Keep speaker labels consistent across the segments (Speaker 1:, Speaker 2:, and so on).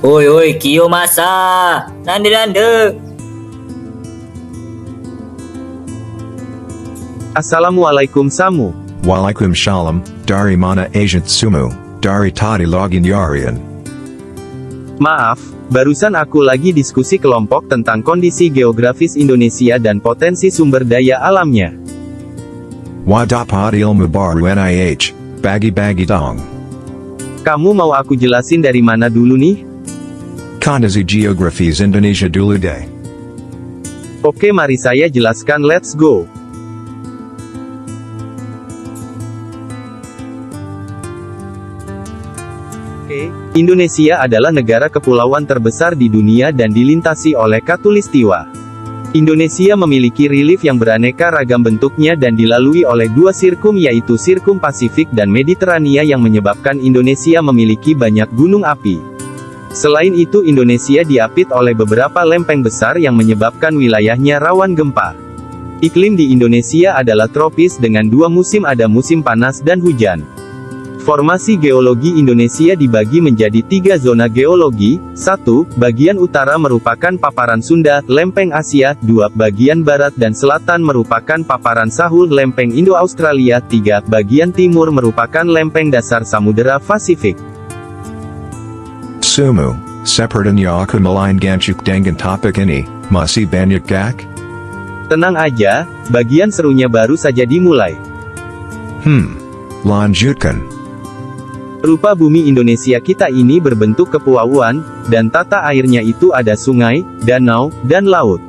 Speaker 1: Oi oi Kiyomasa. Nande nande.
Speaker 2: Assalamualaikum Samu.
Speaker 3: Waalaikumsalam, dari mana agent Sumu, dari tadi login Yarian.
Speaker 2: Maaf, barusan aku lagi diskusi kelompok tentang kondisi geografis Indonesia dan potensi sumber daya alamnya.
Speaker 3: Wadapat ilmu baru NIH, bagi-bagi dong.
Speaker 2: Kamu mau aku jelasin dari mana dulu nih?
Speaker 3: Kondisi geografis Indonesia dulu deh.
Speaker 2: Oke, mari saya jelaskan, let's go. Indonesia adalah negara kepulauan terbesar di dunia dan dilintasi oleh Khatulistiwa. Indonesia memiliki relief yang beraneka ragam bentuknya dan dilalui oleh dua sirkum, yaitu Sirkum Pasifik dan Mediterania, yang menyebabkan Indonesia memiliki banyak gunung api. Selain itu, Indonesia diapit oleh beberapa lempeng besar yang menyebabkan wilayahnya rawan gempa. Iklim di Indonesia adalah tropis dengan dua musim, ada musim panas dan hujan. Formasi geologi Indonesia dibagi menjadi tiga zona geologi. 1. Bagian utara merupakan paparan Sunda, lempeng Asia. 2. Bagian barat dan selatan merupakan paparan Sahul, lempeng Indo-Australia. 3. Bagian timur merupakan lempeng dasar Samudera Pasifik.
Speaker 3: Sumu, sepertinya aku melainkan dengan topik ini, masih banyak gak?
Speaker 2: Tenang aja, bagian serunya baru saja dimulai.
Speaker 3: Lanjutkan.
Speaker 2: Rupa bumi Indonesia kita ini berbentuk kepulauan, dan tata airnya itu ada sungai, danau, dan laut.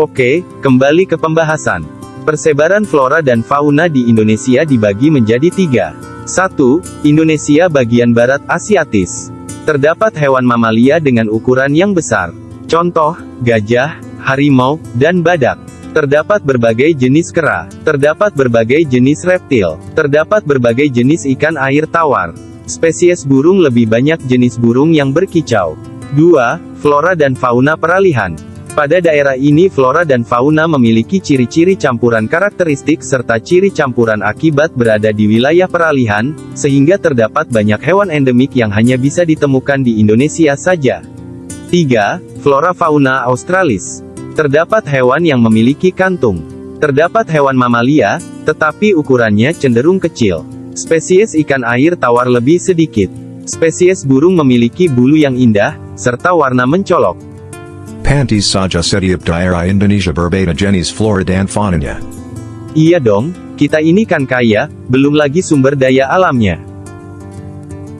Speaker 2: Oke, kembali ke pembahasan. Persebaran flora dan fauna di Indonesia dibagi menjadi tiga. 1. Indonesia bagian barat Asiatis. Terdapat hewan mamalia dengan ukuran yang besar. Contoh, gajah, harimau, dan badak. Terdapat berbagai jenis kera, terdapat berbagai jenis reptil, terdapat berbagai jenis ikan air tawar. Spesies burung lebih banyak jenis burung yang berkicau. 2. Flora dan fauna peralihan. Pada daerah ini flora dan fauna memiliki ciri-ciri campuran karakteristik serta ciri campuran akibat berada di wilayah peralihan, sehingga terdapat banyak hewan endemik yang hanya bisa ditemukan di Indonesia saja. 3. Flora fauna Australis. Terdapat hewan yang memiliki kantung. Terdapat hewan mamalia, tetapi ukurannya cenderung kecil. Spesies ikan air tawar lebih sedikit. Spesies burung memiliki bulu yang indah, serta warna mencolok.
Speaker 3: Pantis saja setiap daerah Indonesia berbeda jenis flora dan faunanya.
Speaker 2: Iya dong, kita ini kan kaya, belum lagi sumber daya alamnya.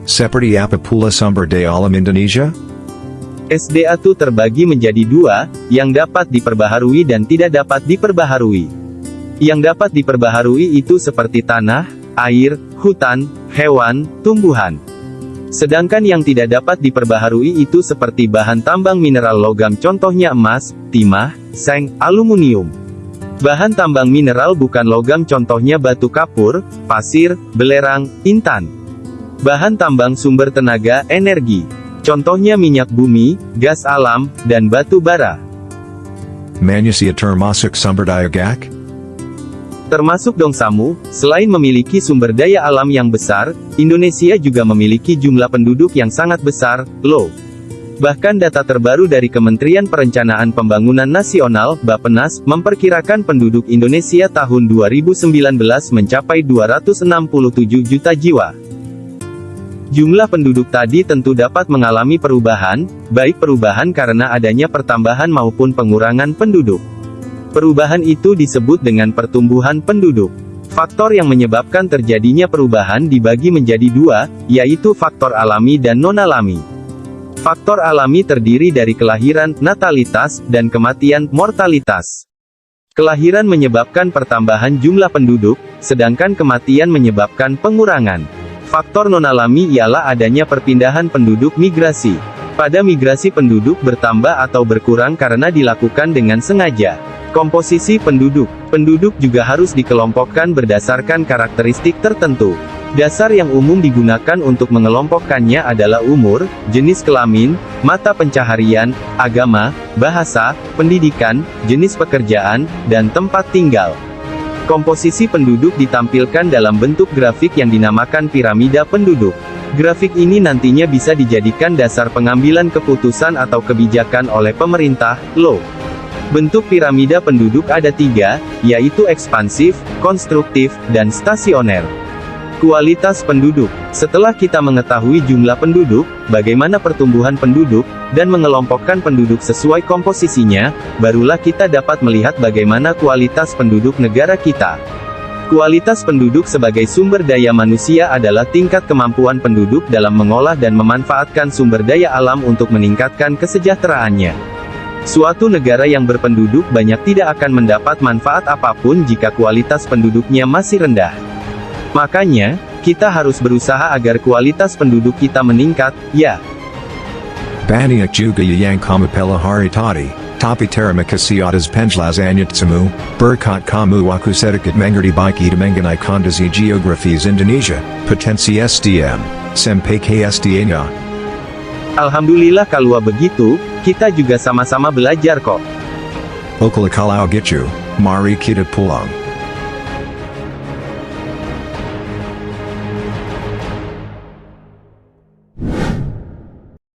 Speaker 3: Seperti apa pula sumber daya alam Indonesia?
Speaker 2: SDA itu terbagi menjadi dua, yang dapat diperbaharui dan tidak dapat diperbaharui. Yang dapat diperbaharui itu seperti tanah, air, hutan, hewan, tumbuhan. Sedangkan yang tidak dapat diperbaharui itu seperti bahan tambang mineral logam, contohnya emas, timah, seng, aluminium. Bahan tambang mineral bukan logam, contohnya batu kapur, pasir, belerang, intan. Bahan tambang sumber tenaga, energi. Contohnya minyak bumi, gas alam, dan batu bara.
Speaker 3: Manusia termasuk sumber daya gak?
Speaker 2: Termasuk dong Samu, selain memiliki sumber daya alam yang besar, Indonesia juga memiliki jumlah penduduk yang sangat besar, loh. Bahkan data terbaru dari Kementerian Perencanaan Pembangunan Nasional, Bappenas, memperkirakan penduduk Indonesia tahun 2019 mencapai 267 juta jiwa. Jumlah penduduk tadi tentu dapat mengalami perubahan, baik perubahan karena adanya pertambahan maupun pengurangan penduduk. Perubahan itu disebut dengan pertumbuhan penduduk. Faktor yang menyebabkan terjadinya perubahan dibagi menjadi dua, yaitu faktor alami dan non-alami. Faktor alami terdiri dari kelahiran, natalitas, dan kematian, mortalitas. Kelahiran menyebabkan pertambahan jumlah penduduk, sedangkan kematian menyebabkan pengurangan. Faktor non-alami ialah adanya perpindahan penduduk migrasi. Pada migrasi penduduk bertambah atau berkurang karena dilakukan dengan sengaja. Komposisi penduduk. Penduduk juga harus dikelompokkan berdasarkan karakteristik tertentu. Dasar yang umum digunakan untuk mengelompokkannya adalah umur, jenis kelamin, mata pencaharian, agama, bahasa, pendidikan, jenis pekerjaan, dan tempat tinggal. Komposisi penduduk ditampilkan dalam bentuk grafik yang dinamakan piramida penduduk. Grafik ini nantinya bisa dijadikan dasar pengambilan keputusan atau kebijakan oleh pemerintah, lo. Bentuk piramida penduduk ada 3, yaitu ekspansif, konstruktif, dan stasioner. Kualitas penduduk. Setelah kita mengetahui jumlah penduduk, bagaimana pertumbuhan penduduk, dan mengelompokkan penduduk sesuai komposisinya, barulah kita dapat melihat bagaimana kualitas penduduk negara kita. Kualitas penduduk sebagai sumber daya manusia adalah tingkat kemampuan penduduk dalam mengolah dan memanfaatkan sumber daya alam untuk meningkatkan kesejahteraannya. Suatu negara yang berpenduduk banyak tidak akan mendapat manfaat apapun jika kualitas penduduknya masih rendah. Makanya, kita harus berusaha agar kualitas penduduk kita meningkat, ya.
Speaker 3: Baniak juga yang kamapela hari tadi, tapi terima kasih atas penjelasannya, berkat kamu aku sedikit mengerti baik mengenai kondisi geografis Indonesia, potensi SDM, sampai ke SDA-nya.
Speaker 2: Alhamdulillah kalau begitu, kita juga sama-sama belajar kok.
Speaker 3: Okala kalau gitu, mari kita pulang.